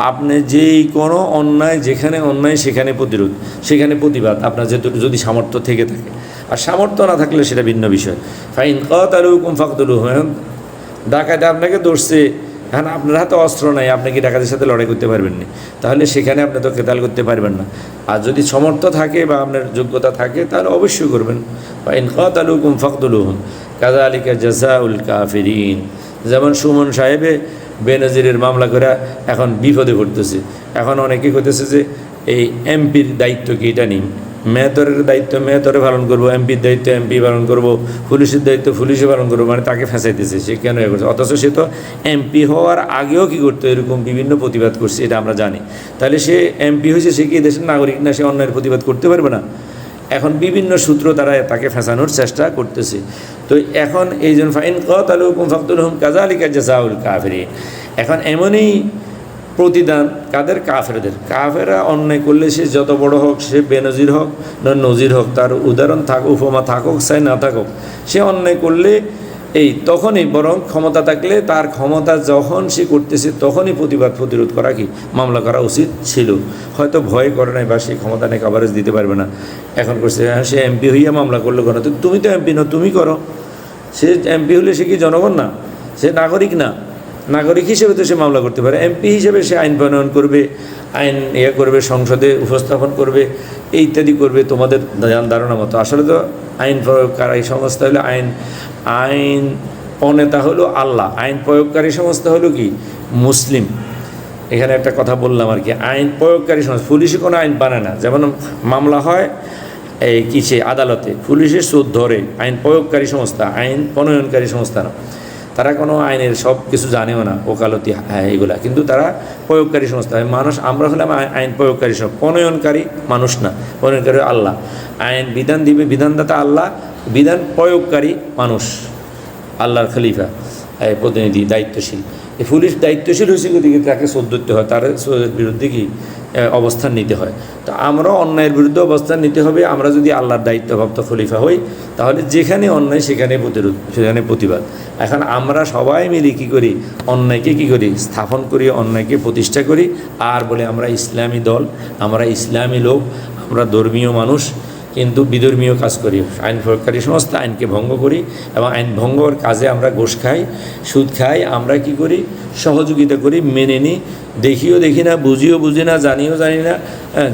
আপনি যেই কোনো অন্যায়, যেখানে অন্যায় সেখানে প্রতিরোধ, সেখানে প্রতিবাদ, আপনার যদি সামর্থ্য থেকে থাকে। আর সামর্থ্য না থাকলে সেটা ভিন্ন বিষয়। ফাইন কাতালুকুম ফাকতুলুহুম, এখন ডাকাতে আপনাকে ধরছে, এখন আপনার হাতে অস্ত্র নাই, আপনি কি ডাকাতের সাথে লড়াই করতে পারবেন না? তাহলে সেখানে আপনি তো কেতাল করতে পারবেন না। আর যদি সামর্থ্য থাকে বা আপনার যোগ্যতা থাকে, তাহলে অবশ্যই করবেন। ফাইন কাতালুকুম ফাকতুলুহুম কাযালিকা জাযাউল কাফিরিন। যেমন সুমন সাহেবে বেনজিরের মামলা করে এখন বিপদে পড়তেছে। এখন অনেকে করতেছে যে এই এমপির দায়িত্ব কি এটা নিই, মেয়রের দায়িত্ব মেয়রে পালন করবো, এমপির দায়িত্ব এমপি পালন করবো, পুলিশের দায়িত্ব পুলিশে পালন করবো, মানে তাকে ফেঁসাইতেছে। সে কেন এ করছে? অথচ সে তো এমপি হওয়ার আগেও কী করতো, এরকম বিভিন্ন প্রতিবাদ করছে, এটা আমরা জানি। তাহলে সে এমপি হয়েছে, সে কি দেশের নাগরিক না? সে অন্যায়ের প্রতিবাদ করতে পারবে না? এখন বিভিন্ন সূত্র তারা তাকে ফেঁসানোর চেষ্টা করতেছে। তো এখন এই জন্য ফাইন কাতালুকুম ফাকতুলুহুম কাযালিকা জাযাউল কাফিরিন। এখন এমনই প্রতিদান কাদের? কাফেরদের। কাফেরা অন্যায় করলে সে যত বড় হোক, সে বেনজির হোক না নজির হোক, তার উদাহরণ উপমা থাকুক চাই না থাকুক, সে অন্যায় করলে তখনই, বরং ক্ষমতা থাকলে তার ক্ষমতা যখন সে করতেছে তখনই প্রতিরোধ করা কি মামলা করা উচিত ছিল। হয়তো ভয় করে নাই বা সেই ক্ষমতা নিয়ে কভারেজ দিতে পারবে না, এখন করছে। সে এমপি হইয়া মামলা করলো কেন? তুমি তো এমপি না, তুমি করো। সে এমপি হলে সে কি জনগণ না? সে নাগরিক না? নাগরিক হিসেবে তো সে মামলা করতে পারে। এমপি হিসেবে সে আইন প্রণয়ন করবে, আইন করবে, সংসদে উপস্থাপন করবে, ইত্যাদি করবে তোমাদের ধারণা মতো। আসলে তো আইন প্রয়োগকারী সংস্থা হলো আইন প্রণেতা হলো আল্লাহ, আইন প্রয়োগকারী সংস্থা হলো কি মুসলিম। এখানে একটা কথা বললাম আর কি, আইন প্রয়োগকারী সংস্থা। পুলিশে কোনো আইন বানায় না। যেমন মামলা হয় কিসে? আদালতে। পুলিশের সুদ ধরে, আইন প্রয়োগকারী সংস্থা, আইন প্রণয়নকারী সংস্থা না। তারা কোনো আইনের সব কিছু জানেও না, ওকালতি এগুলা, কিন্তু তারা প্রয়োগকারী সংস্থা। মানুষ আমরা হলাম আইন প্রয়োগকারী সংস্থা, প্রণয়নকারী মানুষ না। প্রণয়নকারী আল্লাহ, আইন বিধান দিবে বিধানদাতা আল্লাহ, বিধান প্রয়োগকারী মানুষ, আল্লাহর খলিফা, প্রতিনিধি, দায়িত্বশীল। এই পুলিশ দায়িত্বশীল হয়েছে গতিকে তাকে শোধ ধরতে হয়, তার বিরুদ্ধে কি অবস্থান নিতে হয়। তো আমরাও অন্যায়ের বিরুদ্ধে অবস্থান নিতে হবে। আমরা যদি আল্লাহর দায়িত্বপ্রাপ্ত খলিফা হই, তাহলে যেখানে অন্যায় সেখানে প্রতিরোধ, সেখানে প্রতিবাদ। এখন আমরা সবাই মিলে কী করি? অন্যায়কে কী করি? স্থাপন করি, অন্যায়কে প্রতিষ্ঠা করি, আর বলে আমরা ইসলামী দল, আমরা ইসলামী লোক, আমরা ধর্মীয় মানুষ, কিন্তু বিধর্মীয় কাজ করি, আইন প্রয়োগকারী সংস্থা, আইনকে ভঙ্গ করি এবং আইন ভঙ্গর কাজে আমরা ঘুষ খাই, সুদ খাই। আমরা কি করি? সহযোগিতা করি, মেনে নিই, দেখিও দেখি না, বুঝিও বুঝি না, জানিও জানি না,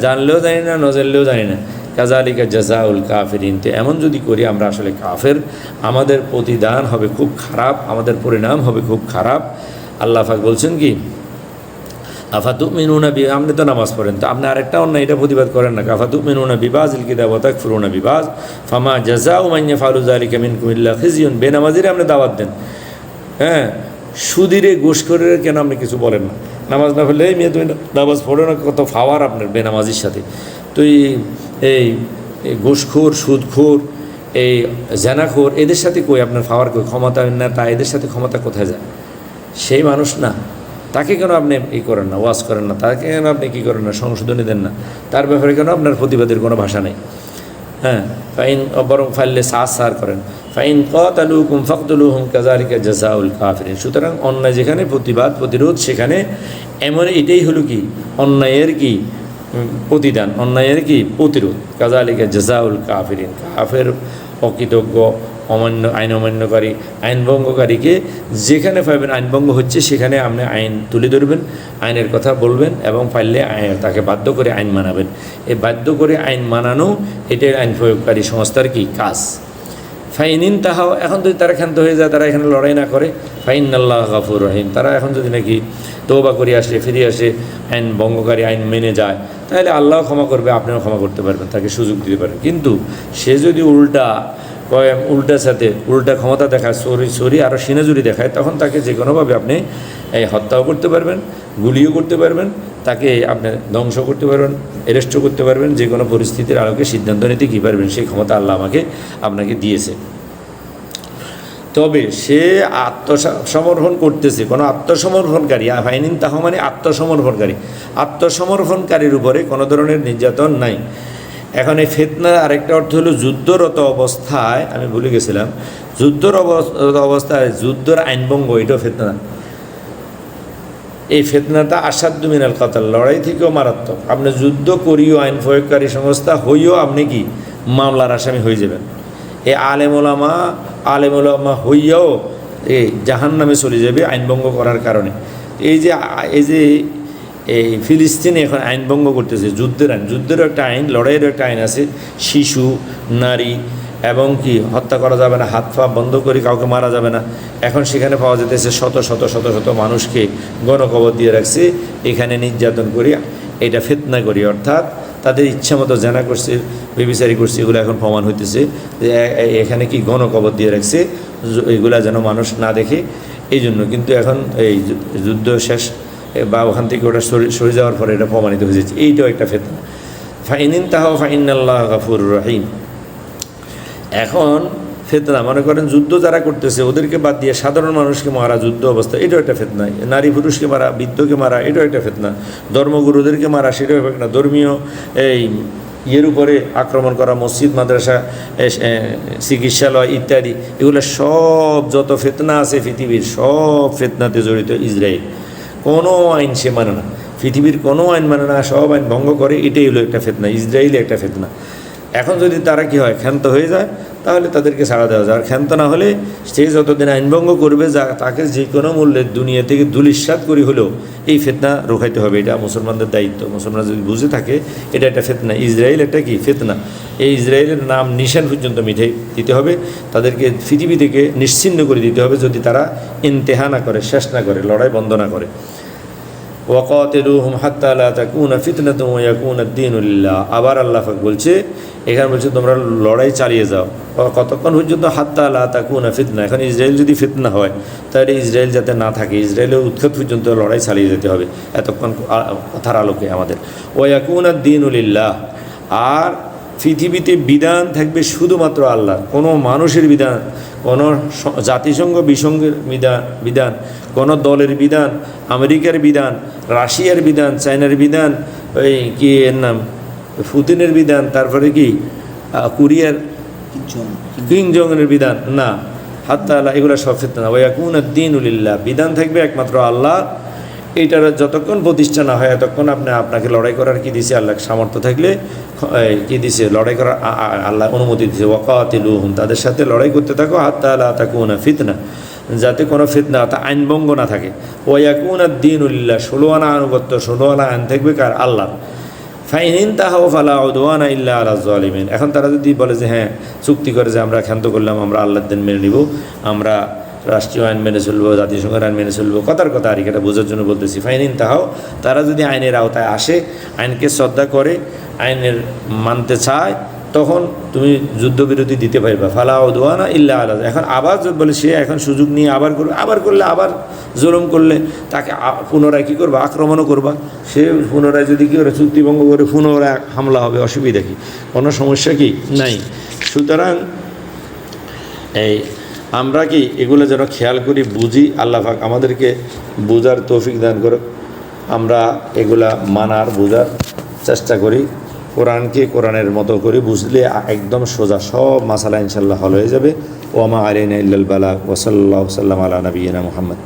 জানলেও জানি না, ন জানলেও জানি না। কাযালিকা জাযাউল কাফিরিন। তো এমন যদি করি আমরা আসলে কাফের, আমাদের প্রতিদান হবে খুব খারাপ, আমাদের পরিণাম হবে খুব খারাপ। আল্লাহ পাক বলছেন কি, আফাতুমিনুনা বি, আপনি তো নামাজ পড়েন, তো আপনি আরেকটা অন্যায় এটা প্রতিবাদ করেন না। আফাতুমিনুনা বিবাযিল কিতাব ওয়া তাকফুরুনা বিবায ফামা জাযাউ মান ইয়াফআলু যালিকা মিনকুম ইল্লা খিজিয়ুন। বেনামাজিরে আপনি দাওয়াত দেন, হ্যাঁ, সুদিরে ঘুষখোরের কেন আপনি কিছু বলেন না? নামাজ না পড়লে এই মেয়ে তুমি নামাজ পড়ো না, কত ফাওয়ার আপনার বেনামাজির সাথে। তো এই ঘুষখোর, সুদখোর, এই জেনাখোর, এদের সাথে কই আপনার ফাওয়ার, কই ক্ষমতা না? তা এদের সাথে ক্ষমতা কোথায় যায়? সেই মানুষ না, তাকে কেন আপনি করেন না, ওয়াজ করেন না? তাকে কেন আপনি কী করেন না, সংশোধনী দেন না? তার ব্যাপারে কেন আপনার প্রতিবাদের কোনো ভাষা নেই? হ্যাঁ, ফাইন, বরং ফাইলে সার করেন, ফাইন কাতালুকুম ফাকতুলুহুম কাযালিকা জাযাউল কাফিরিন। সুতরাং অন্যায় যেখানে প্রতিবাদ প্রতিরোধ, সেখানে এমন এটাই হলো কি অন্যায়ের কি প্রতিদান, অন্যায়ের কি প্রতিরোধ। কাযালিকা জাযাউল কাফিরিন, কাফের, অকৃতজ্ঞ, অমান্য, আইন অমান্যকারী, আইন ভঙ্গকারীকে যেখানে পাবেন আইন ভঙ্গ হচ্ছে সেখানে আপনি আইন তুলে ধরবেন, আইনের কথা বলবেন এবং পারলে তাকে বাধ্য করে আইন মানাবেন। এই বাধ্য করে আইন মানানো, এটাই আইন প্রয়োগকারী সংস্থার কি কাজ। ফাইনিন তাহাও, এখন যদি তারা ক্ষান্ত হয়ে যায়, তারা এখানে লড়াই না করে, ফাইনাল্লাহ গাফুর রহিম, তারা এখন যদি নাকি তওবা করে আসে, ফিরে আসে, আইন ভঙ্গকারী আইন মেনে যায়, তাহলে আল্লাহ ক্ষমা করবে, আপনিও ক্ষমা করতে পারবেন, তাকে সুযোগ দিতে পারেন। কিন্তু সে যদি উল্টার সাথে উল্টা ক্ষমতা দেখায়, সরি আরও সিনাজুরি দেখায়, তখন তাকে যে কোনোভাবে আপনি এই হত্যাও করতে পারবেন, গুলিও করতে পারবেন, তাকে আপনি ধ্বংস করতে পারবেন, অ্যারেস্টও করতে পারবেন, যে কোনো পরিস্থিতির আলোকে সিদ্ধান্ত নিতে কী পারবেন, সেই ক্ষমতা আল্লাহ আপনাকে দিয়েছে। তবে সে আত্মসমর্পণ করতেছে, কোনো আত্মসমর্পণকারী, ফাইনিন তাহ মানে আত্মসমর্পণকারী, আত্মসমর্পণকারীর উপরে কোনো ধরনের নির্যাতন নাই। এখন এই ফিতনার আরেকটা অর্থ হলো যুদ্ধরত অবস্থায়, আমি ভুলে গেছিলাম, অবস্থায় যুদ্ধের আইনভঙ্গ, এটাও ফিতনা। এই ফিতনাটা আসাদ্দু মিনাল কাতাল, লড়াই থেকেও মারাত্মক। আপনি যুদ্ধ করিও, আইন প্রয়োগকারী সংস্থা হইও আপনি কি মামলার আসামি হয়ে যাবেন। এই আলেম ওলামা হইয়াও এই জাহান্নামে চলে যাবে আইনভঙ্গ করার কারণে। এই যে এই ফিলিস্তিনে এখন আইনভঙ্গ করতেছে, যুদ্ধের আইন, যুদ্ধেরও একটা আইন, লড়াইয়েরও একটা আইন আছে। শিশু, নারী এবং কি হত্যা করা যাবে না, হাত পা বন্ধ করে কাউকে মারা যাবে না। এখন সেখানে পাওয়া যেতেছে শত শত শত শত মানুষকে গণকবর দিয়ে রাখছে, এখানে নির্যাতন করি, এটা ফিতনা করি, অর্থাৎ তাদের ইচ্ছা মতো জানা করছে, বেবিচারি করছে, এগুলো এখন প্রমাণ হইতেছে যে এখানে কি গণকবর দিয়ে রাখছে, এগুলা যেন মানুষ না দেখে, এই জন্য। কিন্তু এখন এই যুদ্ধ শেষ বা ওখান থেকে ওটা সরে যাওয়ার পরে এটা প্রমাণিত হয়ে যাচ্ছে, এইটাও একটা ফিতনা। ফাইনিন তাহ ফাইনাল্লাহ গাফুরুর রহিম। এখন ফিতনা, মনে করেন যুদ্ধ যারা করতেছে ওদেরকে বাদ দিয়ে সাধারণ মানুষকে মারা, যুদ্ধ অবস্থা, এটাও একটা ফিতনা। নারী পুরুষকে মারা, বৃদ্ধকে মারা, এটাও একটা ফিতনা। ধর্মগুরুদেরকে মারা, সেটাও ফিতনা। ধর্মীয় এই ইয়ের উপরে আক্রমণ করা, মসজিদ, মাদ্রাসা, চিকিৎসালয় ইত্যাদি, এগুলো সব যত ফিতনা আছে পৃথিবীর, সব ফিতনাতে জড়িত ইসরায়েল। কোনো আইন সে মানে না, পৃথিবীর কোনো আইন মানে না, সব আইন ভঙ্গ করে, এটাই হলো একটা ফিতনা, ইসরায়েলে একটা ফিতনা। এখন যদি তারা কি হয়, ক্ষান্ত হয়ে যায়, তাহলে তাদেরকে ছাড়া দেওয়া যায়। আর ক্ষান্ত না হলে সে যতদিন আইনভঙ্গ করবে, তাকে যে কোনো মূল্যে দুনিয়া থেকে দুলিশ্বাত করি হলেও এই ফিতনা রোখাইতে হবে। এটা মুসলমানদের দায়িত্ব। মুসলমানরা যদি বুঝে থাকে এটা একটা ফিতনা, ইসরায়েল একটা কি ফিতনা, এই ইসরায়েলের নাম নিশান পর্যন্ত মিঠাই দিতে হবে, তাদেরকে পৃথিবী থেকে নিশ্চিহ্ন করে দিতে হবে যদি তারা ইন্তেহা না করে, শেষ না করে, লড়াই বন্ধ না করে। ওয়াকাতিলুহুম হাত্তা লা তাকুনা ফিতনাতুন ওয়া ইয়াকুনা আদ-দীনু লিল্লাহ। আবার আল্লাহ পাক বলছে, এখানে বলছে তোমরা লড়াই চালিয়ে যাও, কতক্ষণ পর্যন্ত? হাত্তা লা তাকুনা ফিতনা। এখন ইসরায়েল যদি ফিতনা হয়, তাহলে ইসরায়েল যাতে না থাকে, ইসরায়েলের উৎখাত পর্যন্ত লড়াই চালিয়ে যেতে হবে এতক্ষণ কথার আলোকে আমাদের। ওয়া ইয়াকুনা আদ-দীনু লিল্লাহ। আর পৃথিবীতে বিধান থাকবে শুধুমাত্র আল্লাহ, কোনো মানুষের বিধান, কোনো জাতিসংঘ বিসংঘের বিধান, কোনো দলের বিধান, আমেরিকার বিধান, রাশিয়ার বিধান, চায়নার বিধান, ওই কি এর নাম পুতিনের বিধান, তারপরে কি কোরিয়ার কিং জংয়ের বিধান না, হাত্তা আল্লাহ, এগুলো সব ফিতনা। ওয়া ইয়াকুনা আদ-দীনু লিল্লাহ। বিধান থাকবে একমাত্র আল্লাহ, এইটার যতক্ষণ প্রতিষ্ঠা না হয় ততক্ষণ আপনাকে লড়াই করার কি দিছে আল্লাহ সামর্থ্য থাকলে কি দিছে লড়াই করার আল্লাহ অনুমতি দিছে ওয়াকাতিলুহুম তাদের সাথে লড়াই করতে থাকো হাত্তা লা তাকুনা ফিতনা যাতে কোনো ফিতনা অর্থাৎ আইনভঙ্গ না থাকে ওয়াকুনা দ্বীনুল্লাহ 16 আনা আনুগত্য 16 আনা আইন থাকবে কার আল্লাহ ফাইন তাহাও ফালা উদওয়ানা ইল্লা আলা যালিমিন এখন তারা যদি বলে যে হ্যাঁ চুক্তি করে যে আমরা ক্ষান্ত করলাম আমরা আল্লাহর দিন মেনে নিব আমরা রাষ্ট্রীয় আইন মেনে চলবো জাতিসংঘের আইন মেনে চলবো কথার কথা আর কি এটা বোঝার জন্য বলতেছি ফাইন তাহাও তারা যদি আইনের আওতায় আসে আইনকে শ্রদ্ধা করে আইনের মানতে চায় তখন তুমি যুদ্ধবিরতি দিতে পারবা ফালা উদওয়ানা ইল্লা আলা এখন আবার বলে সে এখন সুযোগ নিয়ে আবার করলে আবার জুলুম করলে তাকে পুনরায় কী করবা আক্রমণও করবা সে পুনরায় যদি কী করে চুক্তিভঙ্গ করে পুনরায় হামলা হবে অসুবিধা কি কোনো সমস্যা কি নাই সুতরাং এই আমরা কি এগুলো যেন খেয়াল করি বুঝি আল্লাহ পাক আমাদেরকে বুঝার তৌফিক দান করে আমরা এগুলা মানার বুঝার চেষ্টা করি কোরআনকে কোরআনের মতো করে বুঝলে একদম সোজা সব মাসালা ইনশাল্লাহ হল হয়ে যাবে ওমা আলাইনা ইল্লাল বালাগ ওয়া সাল্লাল্লাহু আলা নবিয়িনা মুহাম্মদ।